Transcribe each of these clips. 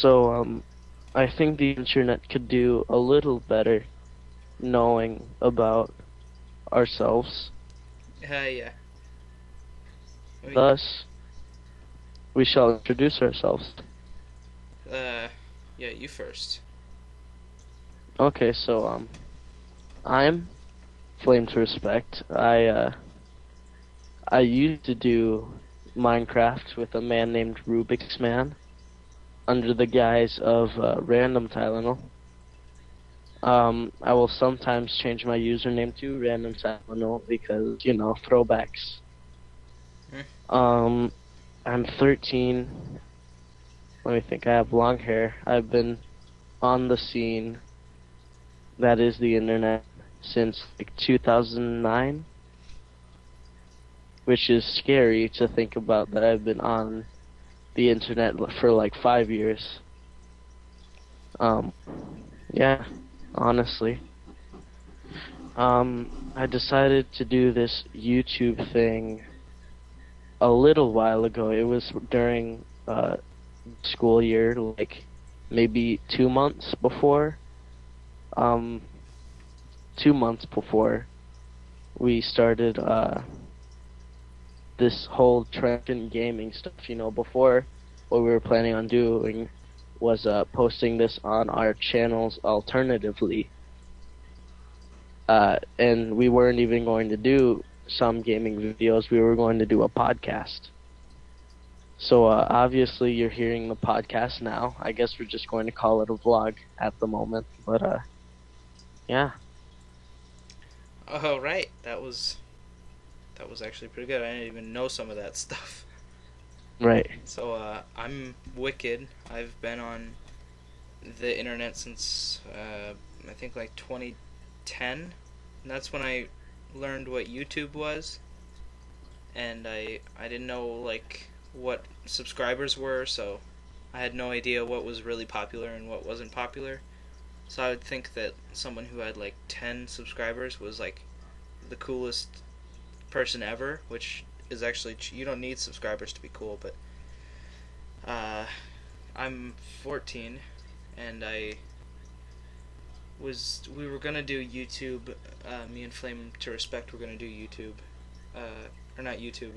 So I think the internet could do a little better knowing about ourselves. Yeah. I mean, Thus, we shall introduce ourselves. uh, yeah, you first. Okay, so I'm Flame to Respect. I used to do Minecraft with a man named Rubik's Man under the guise of Random Tylenol. I will sometimes change my username to Random Tylenol because, throwbacks. Hmm? Um, I'm 13. Let me think. I have long hair. I've been on the scene, that is the internet, since like 2009, which is scary to think about that I've been on the internet for like 5 years. Um, yeah, honestly. I decided to do this YouTube thing a little while ago. It was during school year, like maybe 2 months before. Um, 2 months before we started this whole trend in gaming stuff. Before what we were planning on doing was posting this on our channels alternatively, and we weren't even going to do some gaming videos. We were going to do a podcast. So obviously you're hearing the podcast now. I guess we're just going to call it a vlog at the moment. But yeah, Oh, right. That was actually pretty good. I didn't even know some of that stuff. right. So, I'm Wickhid. I've been on the internet since I think like 2010. And that's when I learned what YouTube was, and I didn't know like what subscribers were, so I had no idea what was really popular and what wasn't popular. So I would think that someone who had like 10 subscribers was like the coolest person ever, which is actually you don't need subscribers to be cool, but uh, I'm 14 and we were gonna do YouTube. Me and Flame to Respect were gonna do YouTube, or not YouTube.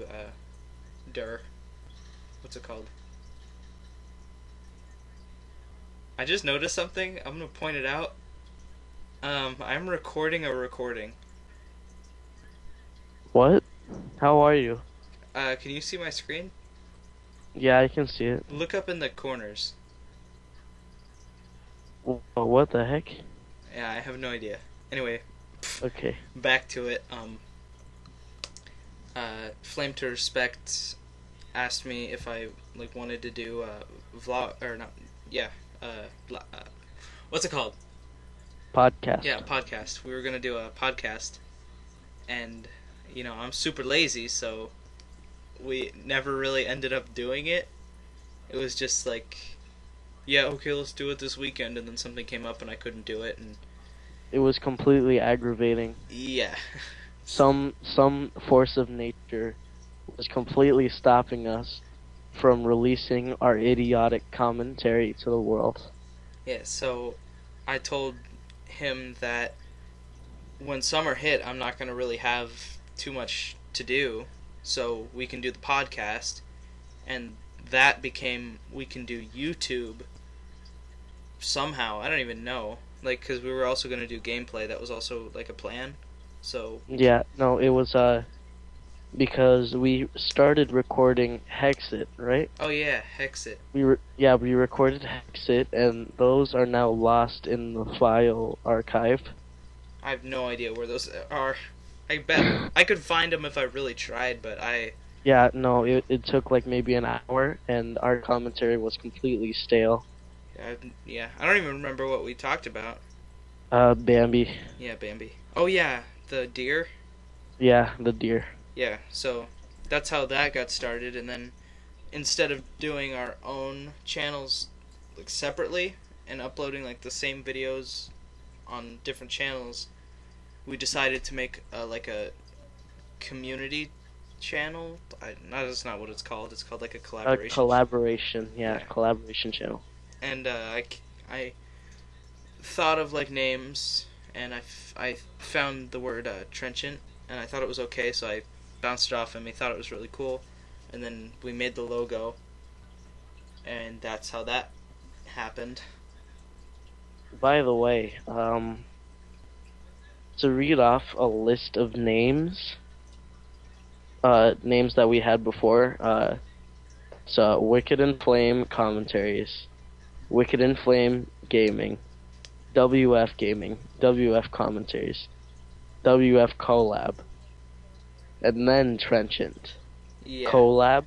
What's it called? I just noticed something. I'm gonna point it out. I'm recording a recording. What? How are you? Can you see my screen? Yeah, I can see it. Look up in the corners. What the heck? Yeah, I have no idea. Anyway, Okay. back to it. Flame to Respect asked me if I like wanted to do a vlog or not. Yeah. What's it called? Yeah, Podcast. podcast. We were gonna do a podcast, and I'm super lazy, so we never really ended up doing it. It was just like, yeah, okay, let's do it this weekend, and then something came up and I couldn't do it, and It was completely aggravating. yeah. Some force of nature was completely stopping us from releasing our idiotic commentary to the world. Yeah, so I told him that when summer hit, I'm not going to really have too much to do, so we can do the podcast, and that became we can do YouTube somehow. I don't even know. Like, because we were also going to do gameplay. That was also, like, a plan. So, Yeah, no, it was because we started recording Hexit, right? oh yeah, Hexit. We recorded Hexit, and those are now lost in the file archive. I have no idea where those are. I bet I could find them if I really tried, but Yeah, no, it took like maybe an hour, and our commentary was completely stale. yeah, I don't even remember what we talked about. Bambi. Yeah, Bambi. Oh yeah, the deer. Yeah, the deer. Yeah, so that's how that got started, and then instead of doing our own channels like separately and uploading like the same videos on different channels, we decided to make like a community channel. That's not what it's called. It's called like a A collaboration. collaboration, yeah, Yeah, collaboration channel. and I thought of like names, and I found the word trenchant, and I thought it was okay, so I bounced it off him. He thought it was really cool, and then we made the logo, and that's how that happened. By the way, to read off a list of names that we had before. So Wicked and Flame commentaries, Wicked and Flame gaming, WF gaming, WF commentaries, WF collab, and then Trenchant. Yeah. Collab,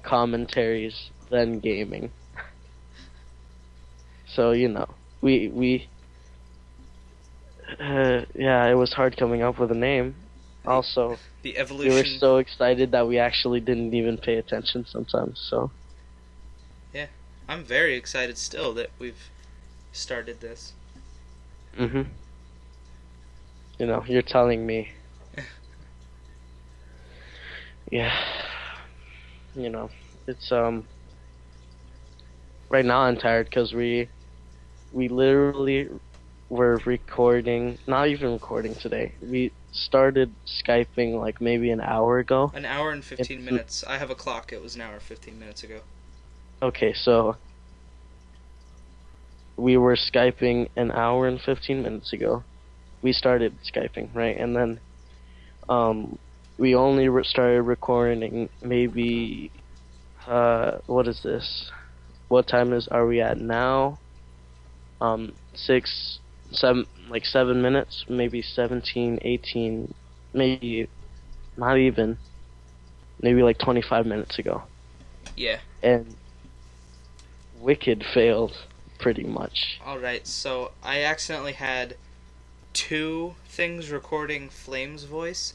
commentaries, then gaming. So we yeah, it was hard coming up with a name. Also, The we were evolution. so excited that we actually didn't even pay attention sometimes. So Yeah, I'm very excited still that we've started this. mhm, you're telling me, yeah, it's right now I'm tired because we literally were recording, not even recording today. We started Skyping like maybe an hour ago. An hour and 15 It's minutes. I have a clock. It was an hour and 15 minutes ago. okay, so we were Skyping an hour and 15 minutes ago. We started Skyping, right? And then we only started recording maybe what is this? What time are we at now? 6 7 like 7 minutes, maybe 17, 18, maybe not even, maybe like 25 minutes ago. Yeah. And Wickhid failed pretty much. Alright, so I accidentally had two things recording Flame's voice.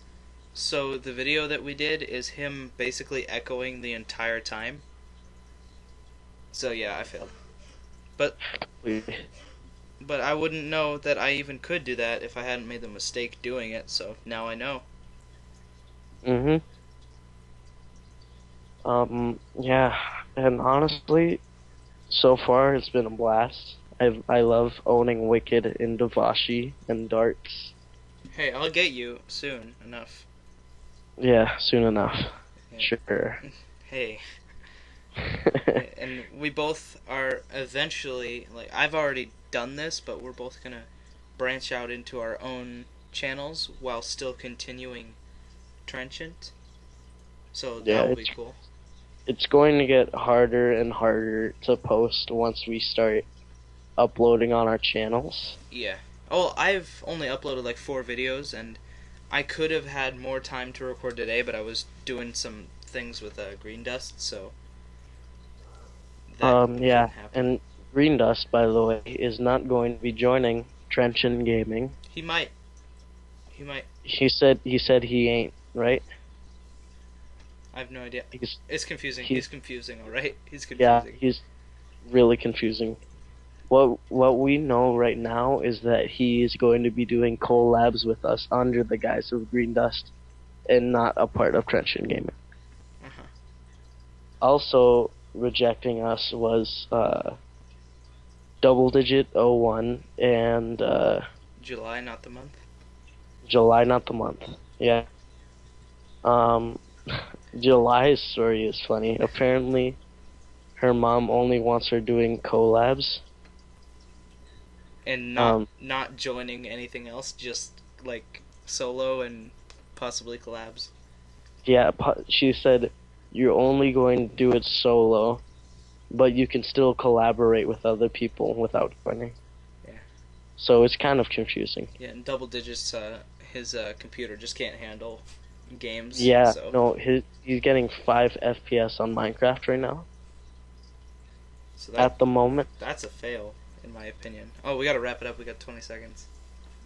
So the video that we did is him basically echoing the entire time. So yeah, I failed. But I wouldn't know that I even could do that if I hadn't made the mistake doing it, so now I know. Mhm. Yeah, and honestly, so far it's been a blast. I love owning Wicked in Devashi and darts. Hey, I'll get you soon enough. Yeah, soon enough. Yeah. Sure. Hey. And we both are eventually, like, I've already done this, but we're both gonna branch out into our own channels while still continuing Trenchant. So Yeah, that will be cool. it's going to get harder and harder to post once we start uploading on our channels. Yeah. Oh, I've only uploaded like 4 videos, and I could have had more time to record today, but I was doing some things with Green Dust, so that Yeah, couldn't happen. and Green Dust, by the way, is not going to be joining Trenchant Gaming. He might. He might. He said he ain't, right? I have no idea. He's It's confusing. he's He's confusing, alright? He's yeah, confusing. he's really confusing. What we know right now is that he is going to be doing collabs with us under the guise of Green Dust and not a part of Trenchant Gaming. Uh-huh. Also rejecting us was Double Digit 01 and July, not the month. July, not the month. Yeah. July's story is funny. Apparently, her mom only wants her doing collabs. And not joining anything else, just like solo and possibly collabs. Yeah, she said you're only going to do it solo, but you can still collaborate with other people without joining. Yeah. So it's kind of confusing. Yeah, and double digits, his computer just can't handle games. Yeah, so. no, he's getting 5 FPS on Minecraft right now. So At the moment. That's a fail, in my opinion. Oh, we gotta wrap it up. We got 20 seconds.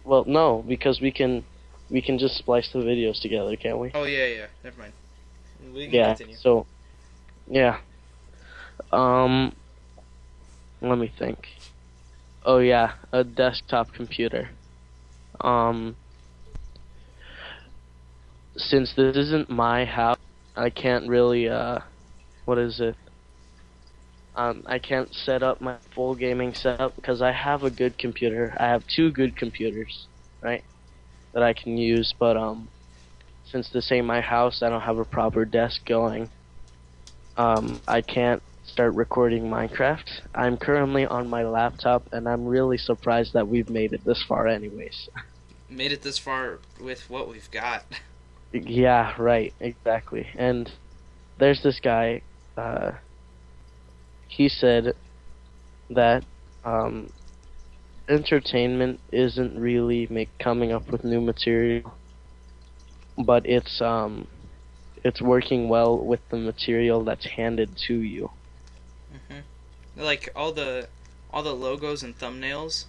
Well, no, because we can just splice the videos together, can't we? Oh, yeah. Never mind. We can Yeah, continue. so, yeah. Let me think. Oh yeah, a desktop computer. Since this isn't my house, I can't really, what is it? I can't set up my full gaming setup because I have a good computer. I have two good computers, right, that I can use. But since this ain't my house, I don't have a proper desk going. I can't start recording Minecraft. I'm currently on my laptop, and I'm really surprised that we've made it this far, anyways. Made it this far with what we've got. Yeah, right, exactly. And there's this guy. Uh, he said that um, entertainment isn't really coming up with new material, but it's working well with the material that's handed to you. Like all the logos and thumbnails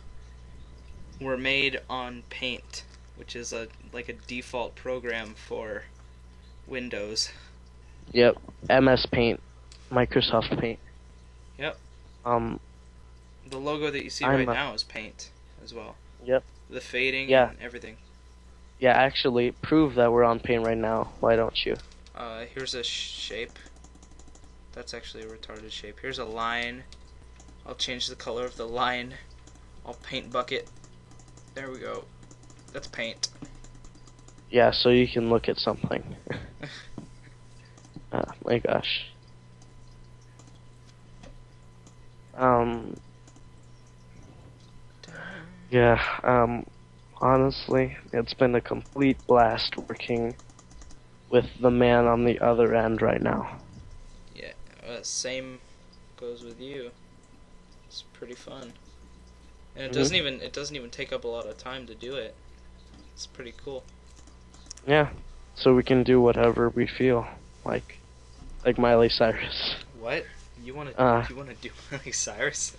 were made on Paint, which is a like a default program for Windows. Yep, MS Paint, Microsoft Paint. Yep. Um, The logo that you see I'm right now is Paint as well. Yep. The fading Yeah. and everything. Yeah, actually, prove that we're on Paint right now. Why don't you? Here's a shape. That's actually a retarded shape. Here's a line. I'll change the color of the line. I'll paint bucket. There we go. That's Paint. Yeah, so you can look at something. My gosh. Yeah, honestly, it's been a complete blast working with the man on the other end right now. Yeah, same goes with you. It's pretty fun. And it doesn't even take up a lot of time to do it. It's pretty cool. Yeah, so we can do whatever we feel like Miley Cyrus. What? You wanna do Miley Cyrus?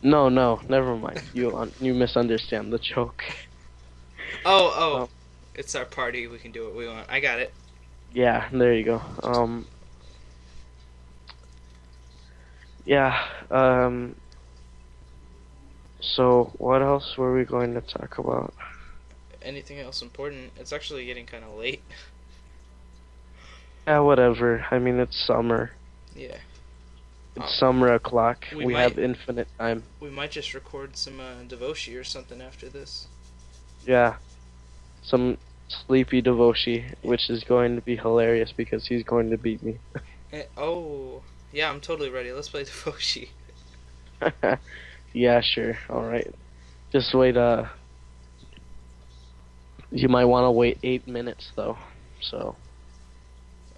No, never mind. You misunderstand the joke. Oh, it's our party. We can do what we want. I got it. Yeah, there you go. Yeah, so what else were we going to talk about? Anything else important? It's actually getting kind of late. Yeah, whatever. I mean, it's summer. Yeah. It's summer o'clock. We might- have infinite time. We might just record some Devoshi or something after this. Yeah. Some sleepy Devoshi, which is going to be hilarious because he's going to beat me. Oh, yeah, I'm totally ready. Let's play Devoshi. Yeah, sure. Alright. Just wait, you might want to wait 8 minutes, though. So.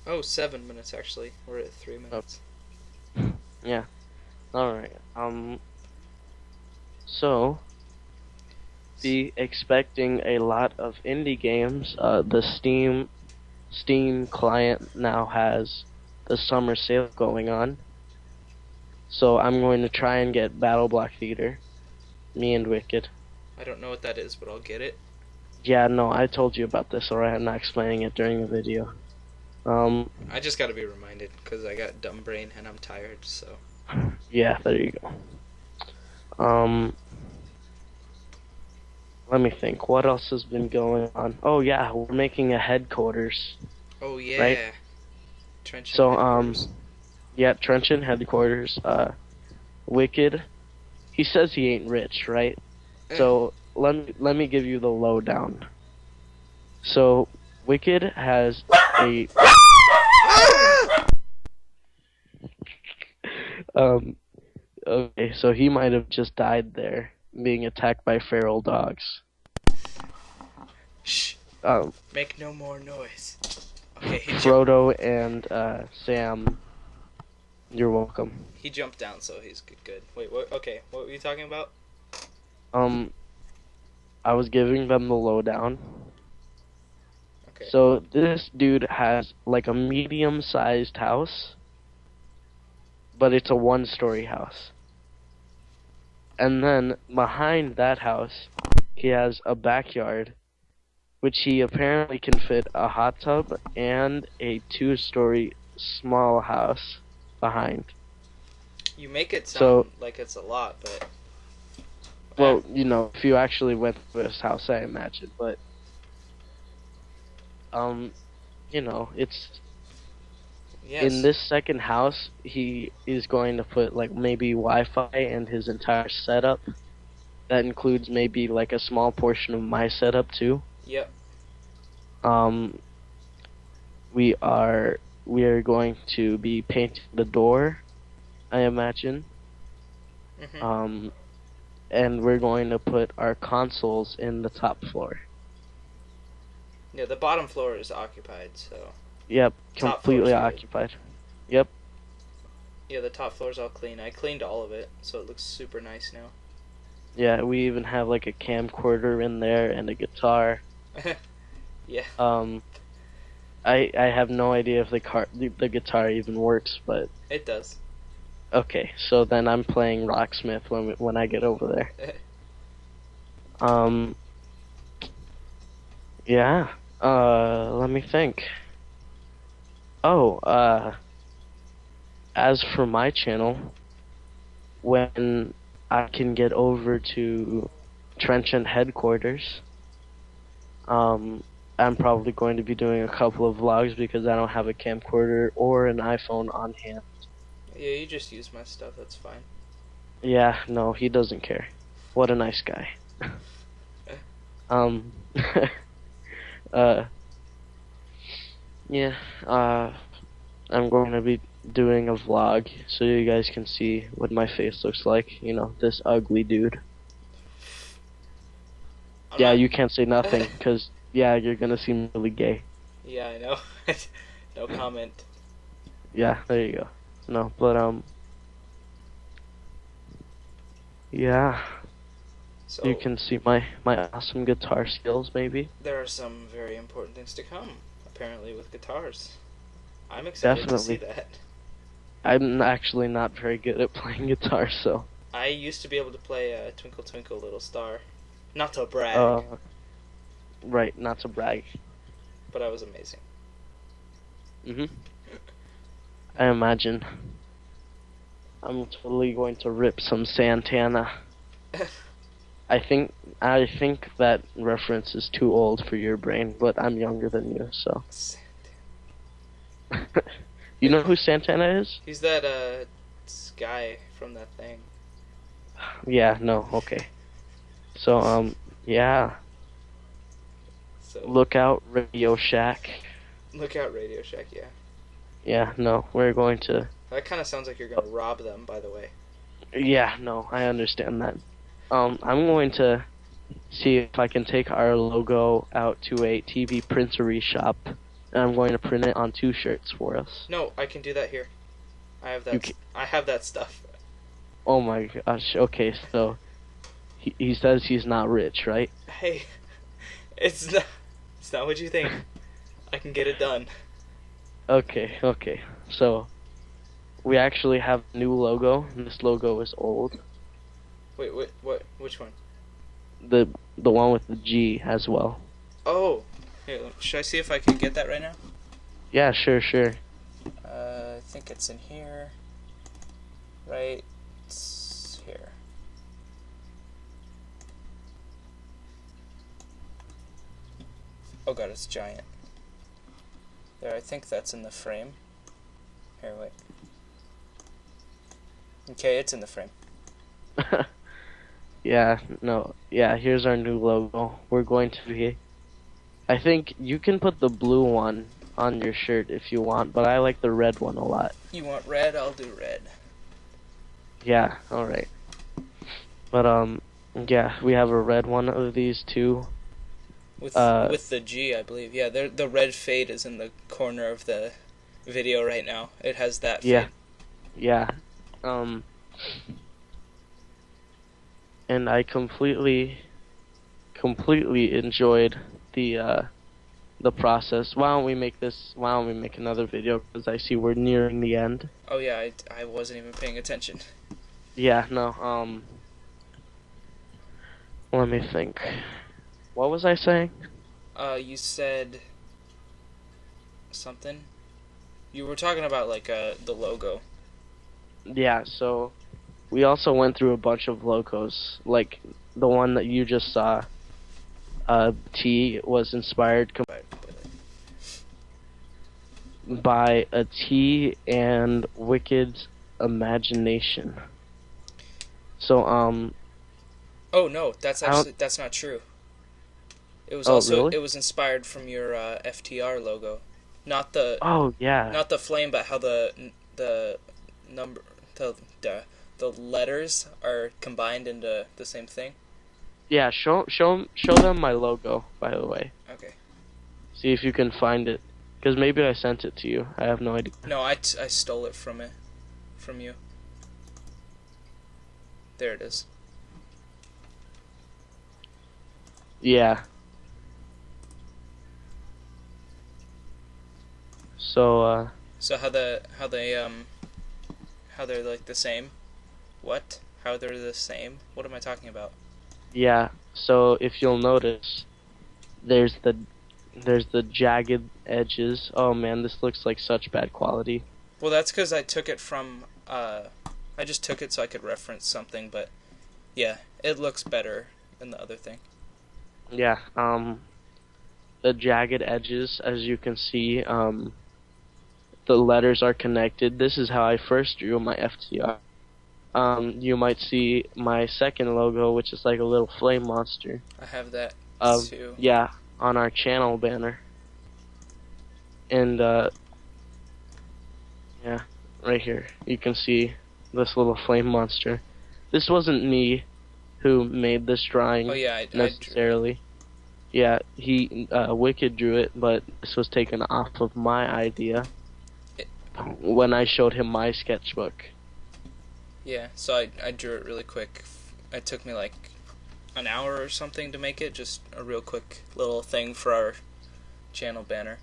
Oh, 7 minutes actually. We're at 3 minutes. Yeah. Alright. So, be expecting a lot of indie games. The Steam client now has the summer sale going on. So I'm going to try and get Battle Block Theater. Me and Wickhid. I don't know what that is, but I'll get it. Yeah, no, I told you about this, alright? I'm not explaining it during the video. I just gotta be reminded, because I got dumb brain and I'm tired, so. Yeah, there you go. Let me think. What else has been going on? Oh yeah, we're making a headquarters. Oh yeah. Right? Trench So headquarters. yeah, Trenchant headquarters. Wickhid. He says he ain't rich, right? So let me give you the lowdown. So Wickhid has a okay, so he might have just died there, being attacked by feral dogs. Shh. Make no more noise. Okay, Frodo and Sam. You're welcome. He jumped down, so he's good. Wait, what? Okay, what were you talking about? I was giving them the lowdown. Okay. So this dude has like a medium-sized house, but it's a one-story house. And then behind that house, he has a backyard, which he apparently can fit a hot tub and a two-story small house behind. You make it sound like it's a lot, but... Well, you know, if you actually went to his house, I imagine, but... you know, it's in Yes. this second house, he is going to put like maybe Wi-Fi and his entire setup. That includes maybe like a small portion of my setup too. Yep. Um, we are going to be painting the door, I imagine. Mhm. Um, and we're going to put our consoles in the top floor. Yeah, the bottom floor is occupied, so Yep, top floor is completely good. occupied. Yep. Yeah, the top floor's all clean. I cleaned all of it, so it looks super nice now. Yeah, we even have like a camcorder in there and a guitar. Yeah, Um, I have no idea if the guitar even works, but it does. okay. So then I'm playing Rocksmith when I get over there. Um, yeah. Let me think. Oh, as for my channel, when I can get over to Trenchant headquarters, um, I'm probably going to be doing a couple of vlogs because I don't have a camcorder or an iPhone on hand. Yeah, you just use my stuff. That's fine. Yeah, no, he doesn't care. What a nice guy. Um, uh, yeah, I'm going to be doing a vlog so you guys can see what my face looks like. You know, this ugly dude. I'm Yeah, not. you can't say nothing because, yeah, you're gonna seem really gay. Yeah, I know. No comment. Yeah, there you go. No, but, yeah, you So can see my awesome guitar skills, maybe. there are some very important things to come, apparently, with guitars. I'm excited to see Definitely. that. I'm actually not very good at playing guitar, so, I used to be able to play Twinkle Twinkle Little Star. Not to brag, uh, right, not to brag. but I was amazing. Hmm. I imagine I'm totally going to rip some Santana. I think that reference is too old for your brain, but I'm younger than you, so. You know who Santana is? He's that guy from that thing. Yeah, no, okay. So, yeah, So look out, Radio Shack. look out, Radio Shack. Yeah, Yeah, no, we're going to. that kind of sounds like you're gonna rob them. By the way. Yeah, no, I understand that. I'm going to see if I can take our logo out to a TV printery shop, and I'm going to print it on 2 shirts for us. No, I can do that here. I have You that. can, I have that stuff. oh my gosh, okay, so he says he's not rich, right? Hey, it's not. It's not what you think. I can get it done. Okay, okay. So, we actually have a new logo, and this logo is old. Wait, what? Which one? The the one with the G as well. Oh, here. Should I see if I can get that right now? Yeah, sure. I think it's in here. Right here. Oh god, it's giant. There, I think that's in the frame. Here, wait. Okay, it's in the frame. Yeah, no. Yeah, here's our new logo. We're going to be... I think you can put the blue one on your shirt if you want, but I like the red one a lot. You want red? I'll do red. Yeah, alright. But, yeah, we have a red one of these two. With the G, I believe. Yeah, the red fade is in the corner of the video right now. It has that fade. Yeah. And I completely enjoyed the process. Why don't we make another video, because I see we're nearing the end. Oh yeah, I wasn't even paying attention. Yeah, no, let me think. What was I saying? You said something. You were talking about like the logo. Yeah, so we also went through a bunch of logos, like the one that you just saw. T was inspired. by a T and Wicked's imagination. So Oh no, I don't. that's not true. Oh really? It was inspired from your FTR logo, not the Oh yeah. not the flame, but how the number the the the letters are combined into the same thing. Yeah, show them my logo, by the way. Okay. See if you can find it. Because maybe I sent it to you. I have no idea. No, I stole it from you. There it is. Yeah. So, So how they're like the same? What? How they're the same? What am I talking about? yeah. So if you'll notice, there's the there's the jagged edges. Oh man, this looks like such bad quality. Well, that's because I took it from I just took it so I could reference something, but yeah, it looks better than the other thing. Yeah. The jagged edges, as you can see, the letters are connected. This is how I first drew my FTR. You might see my second logo, which is like a little flame monster. I have that too. Yeah, on our channel banner. And yeah, right here you can see this little flame monster. This wasn't me who made this drawing Oh yeah, I drew it. necessarily. Yeah, Wickhid drew it, but this was taken off of my idea when I showed him my sketchbook. Yeah, so I drew it really quick. It took me like an hour or something to make it, just a real quick little thing for our channel banner.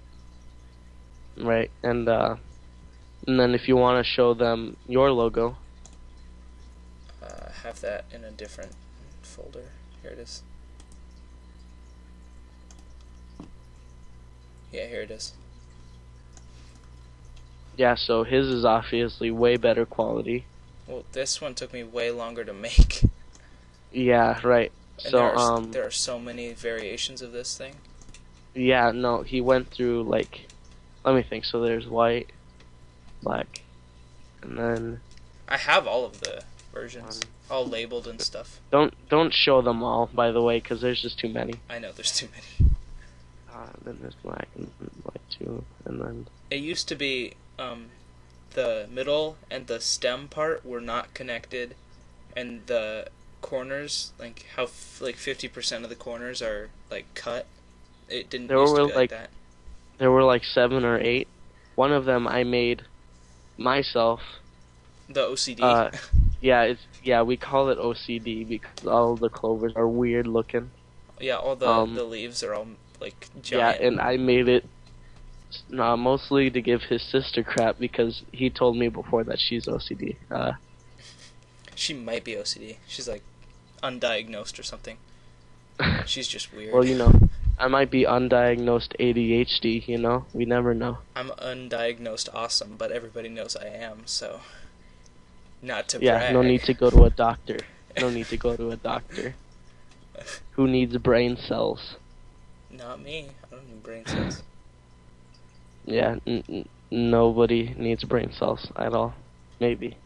Right, and then if you want to show them your logo, I have that in a different folder. Here it is. Yeah, here it is. yeah, so his is obviously way better quality. Well, this one took me way longer to make. Yeah, right. And So there are so many variations of this thing. yeah, no, he went through like, let me think. So there's white, black, and then I have all of the versions, all labeled and stuff. don't show them all, by the way, because there's just too many. I know there's too many. Then there's black and white too, and then It used to be the middle and the stem part were not connected, and the corners, like how like 50% of the corners are like cut. It didn't there used to were be like like that. there were like 7 or 8. One of them I made myself. The OCD. Yeah, we call it OCD because all the clovers are weird looking. Yeah, all the leaves are all like Yeah, giant. and I made it mostly to give his sister crap because he told me before that she's OCD. She might be OCD. She's like undiagnosed or something. She's just weird. Well, I might be undiagnosed ADHD, we never know. I'm undiagnosed awesome, but everybody knows I am, so not to Yeah, brag. no need to go to a doctor. No need to go to a doctor. Who needs brain cells? Not me. I don't need brain cells. Yeah, nobody needs brain cells at all. Maybe.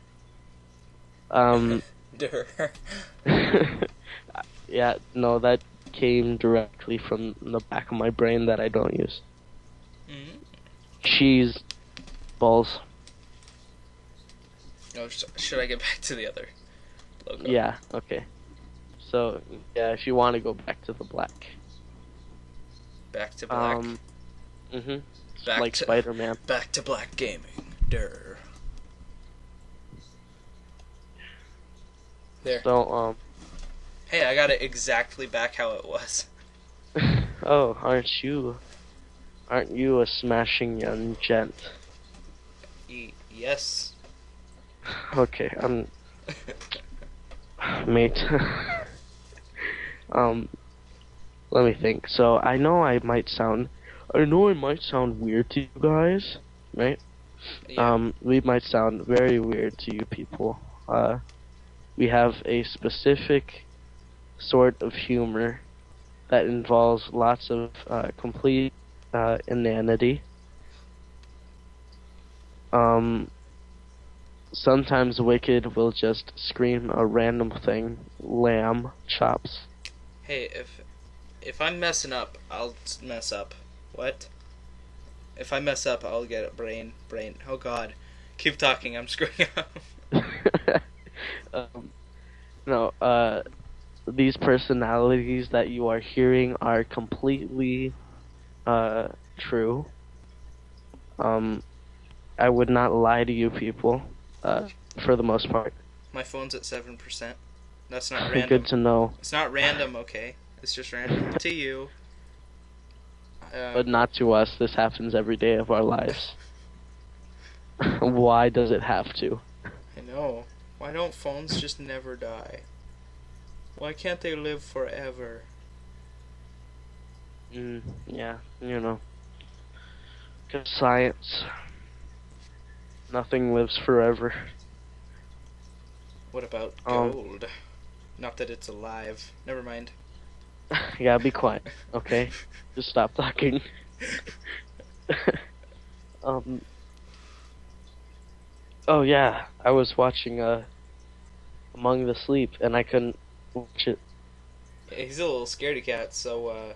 Durr. Yeah, no, that came directly from the back of my brain that I don't use. Mm-hmm. Cheese balls. Oh, should I get back to the other logo? Yeah, okay. So, yeah, if you want to go back to the black. Back to black. Mhm. Back Like to Spider-Man. Back to black gaming. Durr. There. So, Hey, I got it exactly back how it was. oh, aren't you a smashing young gent? Yes. Okay, mate. Let me think. So I know I might sound weird to you guys, right? Yeah. We might sound very weird to you people. We have a specific sort of humor that involves lots of complete inanity. Um, Sometimes Wickhid will just scream a random thing, lamb chops. Hey, if I'm messing up, I'll mess up. What? If I mess up, I'll get it. Brain. Oh God, keep talking. I'm screwing up. um, no, these personalities that you are hearing are completely true. Um, I would not lie to you people, for the most part. My phone's at 7%. That's not Good random. to know, It's not random, okay? It's just random to you. but not to us. This happens every day of our lives. Why does it have to? I know. Why don't phones just never die? Why can't they live forever? Yeah, you know, 'cause science. Nothing lives forever. What about Um, gold? Not that it's alive. Never mind. yeah, be quiet, okay? Just stop talking. um, oh yeah, I was watching Among the Sleep, and I couldn't watch it. Yeah, he's a little scaredy cat, so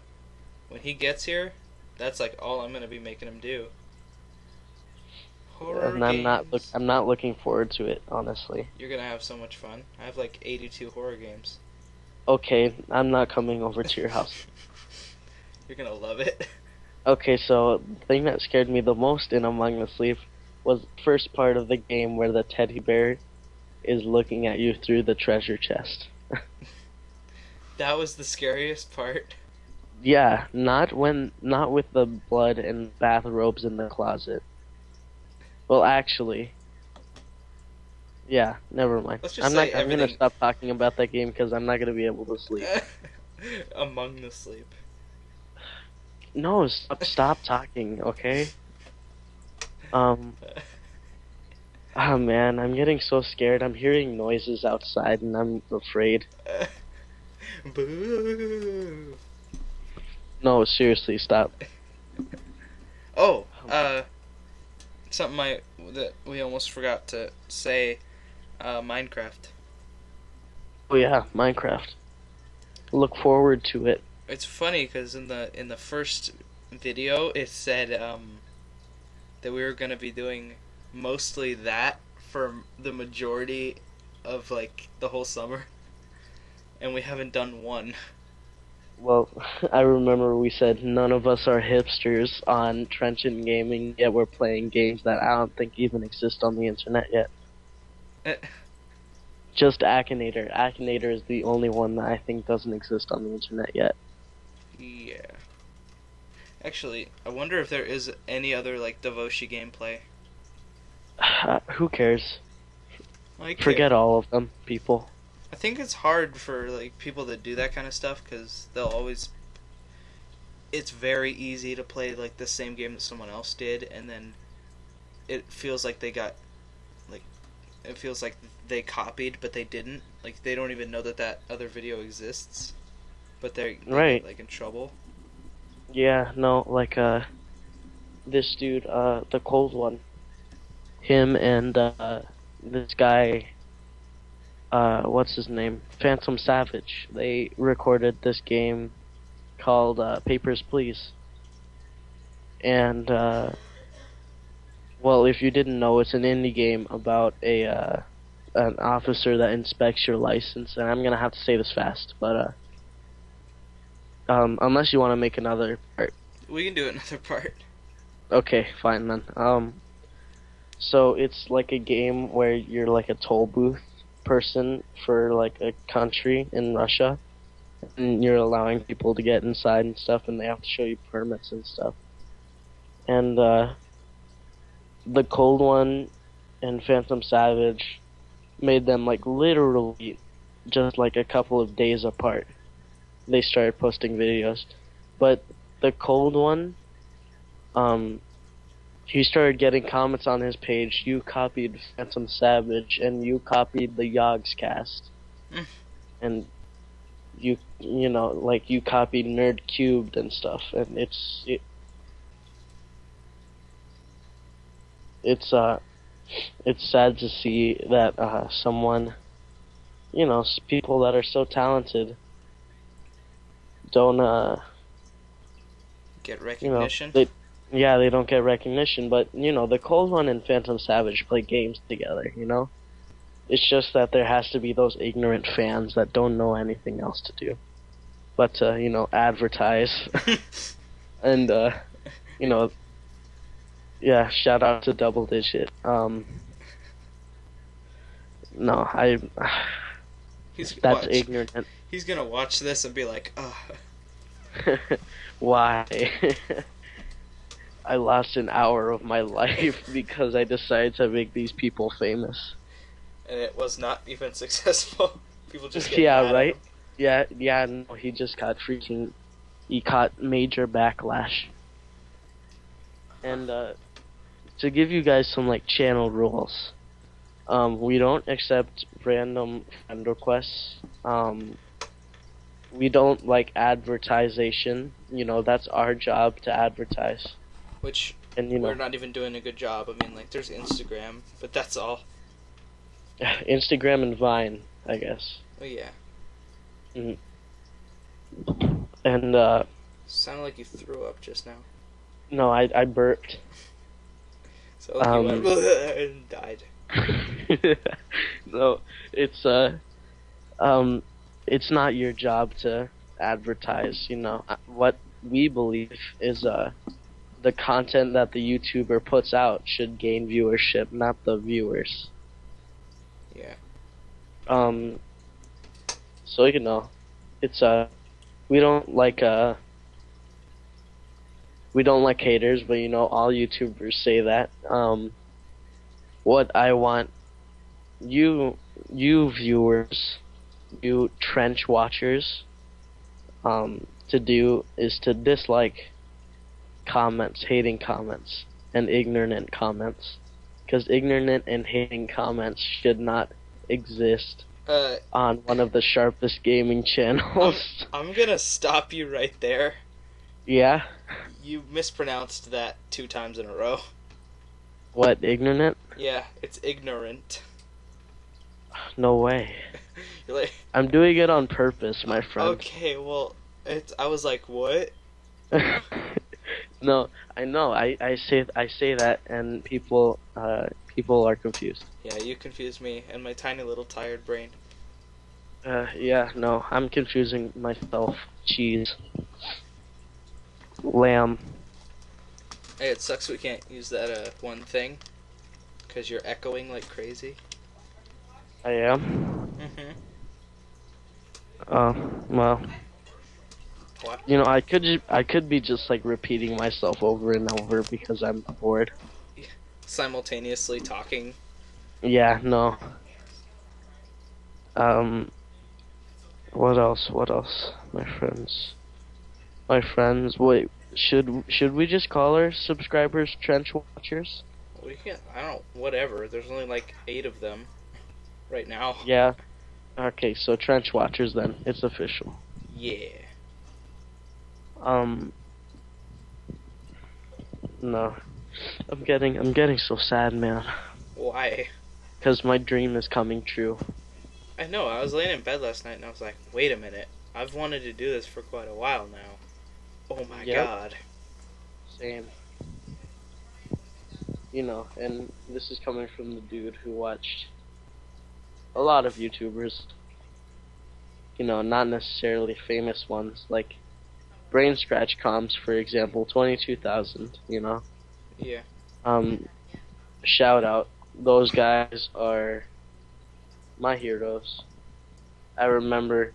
when he gets here, that's like all I'm gonna be making him do. Horror And games. I'm not looking forward to it, honestly. You're gonna have so much fun. I have like 82 horror games. Okay, I'm not coming over to your house. You're gonna love it. Okay, so the thing that scared me the most in Among the Sleep was the first part of the game where the teddy bear is looking at you through the treasure chest. That was the scariest part. Yeah, not with the blood and bathrobes in the closet. Well, actually, yeah, never mind. Let's just say I'm gonna everything. stop talking about that game because I'm not gonna be able to sleep. Among the Sleep. No, stop talking, okay? Um, oh man, I'm getting so scared. I'm hearing noises outside and I'm afraid. Boo. No, seriously, stop. Oh, something that we almost forgot to say. Minecraft. Oh yeah, Minecraft. Look forward to it. It's funny because in the first video it said that we were gonna be doing mostly that for the majority of like the whole summer, and we haven't done one. Well, I remember we said none of us are hipsters on Trenchant Gaming, yet we're playing games that I don't think even exist on the internet yet. Just Akinator. Akinator is the only one that I think doesn't exist on the internet yet. Yeah. Actually, I wonder if there is any other like Devoshi gameplay. Who cares? Like, Forget all of them, people. I think it's hard for like people that do that kind of stuff because they'll always. It's very easy to play like the same game that someone else did, and then it feels like they got like it feels like they copied, but they didn't. Like they don't even know that that other video exists, but they Right. get like in trouble. Yeah, no, like, this dude, the cold one. Him and, this guy, what's his name? Phantom Savage. They recorded this game called, Papers, Please. And, well, if you didn't know, it's an indie game about an officer that inspects your license, and I'm gonna have to say this fast, but, unless you want to make another part. We can do another part. Okay, fine then. So it's like a game where you're like a toll booth person for like a country in Russia, and you're allowing people to get inside and stuff, and they have to show you permits and stuff. And the Cold One and Phantom Savage made them like literally just like a couple of days apart. They started posting videos, but the Cold One, he started getting comments on his page. You copied Phantom Savage, and you copied the Yogs cast, and you know, like you copied Nerd Cubed and stuff, and it's it's sad to see that someone, people that are so talented don't, Get you know, recognition. they, yeah, they don't get recognition. But the Cold One and Phantom Savage play games together. It's just that there has to be those ignorant fans that don't know anything else to do but to, advertise. And, you know, yeah, shout out to Double Digit. No, He's that's watch. ignorant. He's gonna watch this and be like, ugh. Why? I lost an hour of my life because I decided to make these people famous. And it was not even successful. People just get Yeah, mad right? at him. Yeah, no, he caught major backlash. And, to give you guys some, channel rules, we don't accept random friend requests, we don't like advertisation, that's our job to advertise. Which And, we're not even doing a good job. I mean, there's Instagram, but that's all. Instagram and Vine, I guess. Oh, yeah. Mm-hmm. And, Sounded like you threw up just now. no, I burped. So like you went and died. No, it's it's not your job to advertise. What we believe is the content that the YouTuber puts out should gain viewership, not the viewers. Yeah. So it's we don't like haters, but all YouTubers say that. What I want you viewers, you trench watchers, to do is to dislike comments, hating comments, and ignorant comments, because ignorant and hating comments should not exist on one of the sharpest gaming channels. I'm gonna stop you right there. Yeah? You mispronounced that 2 times in a row. What, ignorant? Yeah, it's ignorant. No way. You're like, I'm doing it on purpose, my friend. okay, well, I was like, what? No, I know. I say that, and people are confused. Yeah, you confused me and my tiny little tired brain. Yeah, no, I'm confusing myself. Cheese. Lamb. Hey, it sucks we can't use that one thing, because you're echoing like crazy. I am. Mm-hmm. Well, What? I could be just repeating myself over and over because I'm bored. Simultaneously talking. Yeah, no. What else? What else? My friends. Wait, should we just call our subscribers trench watchers? We can't. I don't. Whatever. There's only like 8 of them right now. Yeah. Okay, so trench watchers then. It's official. Yeah. No. I'm getting so sad, man. Why? Because my dream is coming true. I know. I was laying in bed last night and I was like, wait a minute. I've wanted to do this for quite a while now. Oh my god. Same. And this is coming from the dude who watched a lot of YouTubers. Not necessarily famous ones, like Brain Scratch Comms, for example, 22,000, Yeah. Shout out. Those guys are my heroes. I remember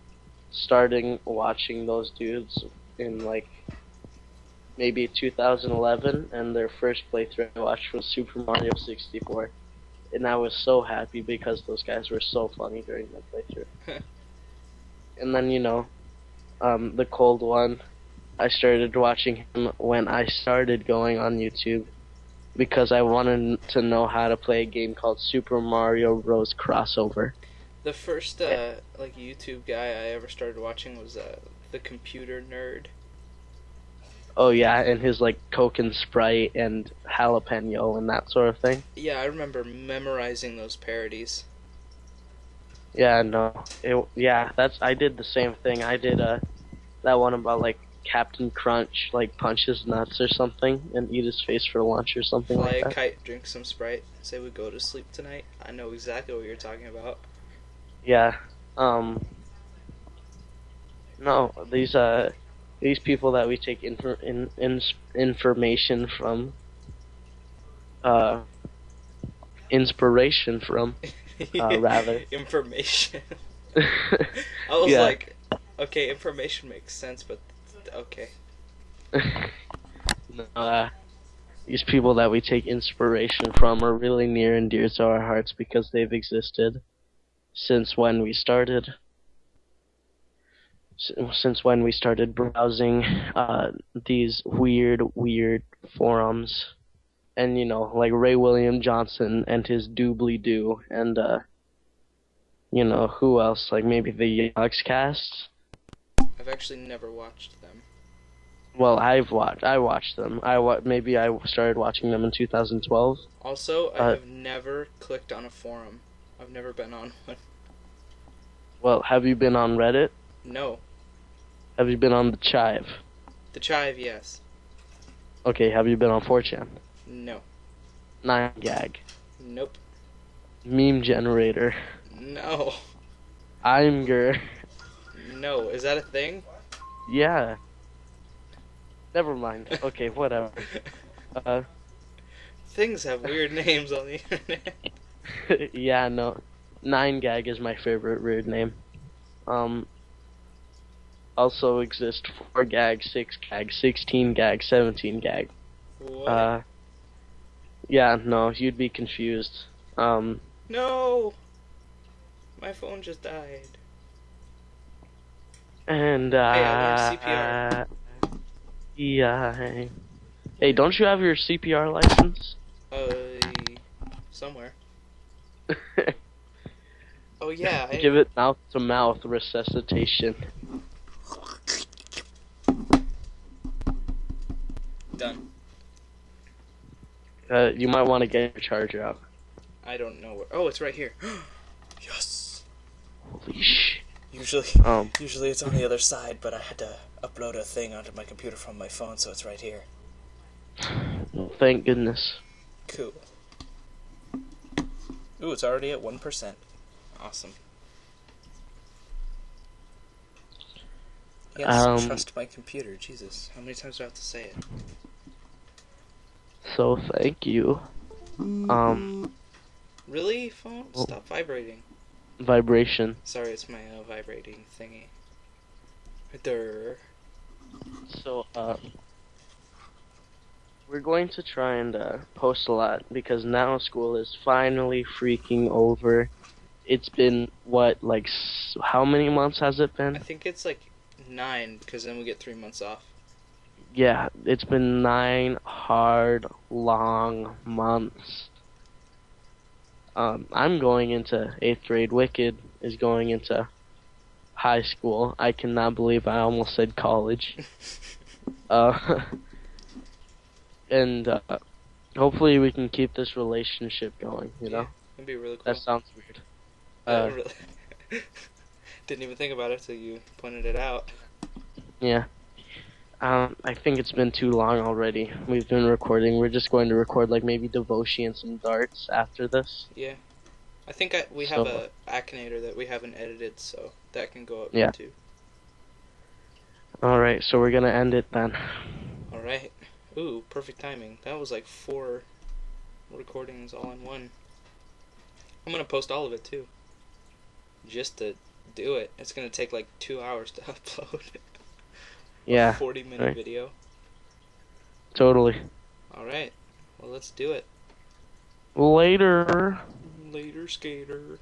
starting watching those dudes in maybe 2011, and their first playthrough I watched was Super Mario 64. And I was so happy because those guys were so funny during that playthrough. And then, the Cold One, I started watching him when I started going on YouTube because I wanted to know how to play a game called Super Mario Bros. Crossover. The first YouTube guy I ever started watching was the Computer Nerd. Oh yeah, and his like Coke and Sprite and jalapeno and that sort of thing. Yeah, I remember memorizing those parodies. Yeah, no. Yeah, that's I did the same thing. I did that one about like Captain Crunch like punches nuts or something and eat his face for lunch or something Fly like a that. kite, drink some Sprite, say we go to sleep tonight. I know exactly what you're talking about. Yeah. No, these people that we take information from uh inspiration from rather. Information. I was Yeah. like, okay, information makes sense, but okay. No, these people that we take inspiration from are really near and dear to our hearts because they've existed since when we started. Since when we started browsing these weird forums, and like Ray William Johnson and his doobly doo, and who else? Like maybe the Yogscast. I've actually never watched them. Well, I watched them. Maybe I started watching them in 2012. Also, I Uh, have never clicked on a forum. I've never been on one. well, have you been on Reddit? No. Have you been on the Chive? The Chive, yes. Okay, have you been on 4chan? No. 9gag. Nope. Meme generator. No. Imgur. No. Is that a thing? Yeah. Never mind. Okay, whatever. Things have weird names on the internet. Yeah, no. 9gag is my favorite weird name. Um, Also exist 4gag, 6gag, 16gag, 17gag. What? Yeah, no, you'd be confused. No! My phone just died. And Hey, I learned CPR. yeah. Hey, don't you have your CPR license? Somewhere. Oh yeah, Give it mouth to mouth resuscitation. Done. You might want to get your charger out. I don't know where. Oh, it's right here. Yes. Holy shit. Usually it's on the other side, but I had to upload a thing onto my computer from my phone, so it's right here. Thank goodness. Cool. Ooh, it's already at 1%. Awesome. Yes, trust my computer. Jesus, how many times do I have to say it? So thank you. Really, phone? Stop vibrating. Vibration. Sorry, it's my vibrating thingy. Durr. So we're going to try and post a lot because now school is finally freaking over. It's been what, like, how many months has it been? I think it's like 9 because then we get 3 months off. Yeah, it's been 9 hard, long months. I'm going into 8th grade. Wickhid is going into high school. I cannot believe I almost said college. And hopefully we can keep this relationship going, you know? It'd be really cool. That sounds weird. Really? Didn't even think about it till you pointed it out. Yeah. I think it's been too long already. We've been recording. We're just going to record like maybe Devoshi and some darts after this. Yeah. I think we have a Akinator that we haven't edited, so that can go up too. Alright, so we're gonna end it then. Alright. Ooh, perfect timing. That was like 4 recordings all in one. I'm gonna post all of it too. Just to do it. It's gonna take like 2 hours to upload. Yeah. A 40-minute video. Totally. Alright. Well, let's do it. Later. Later, skater.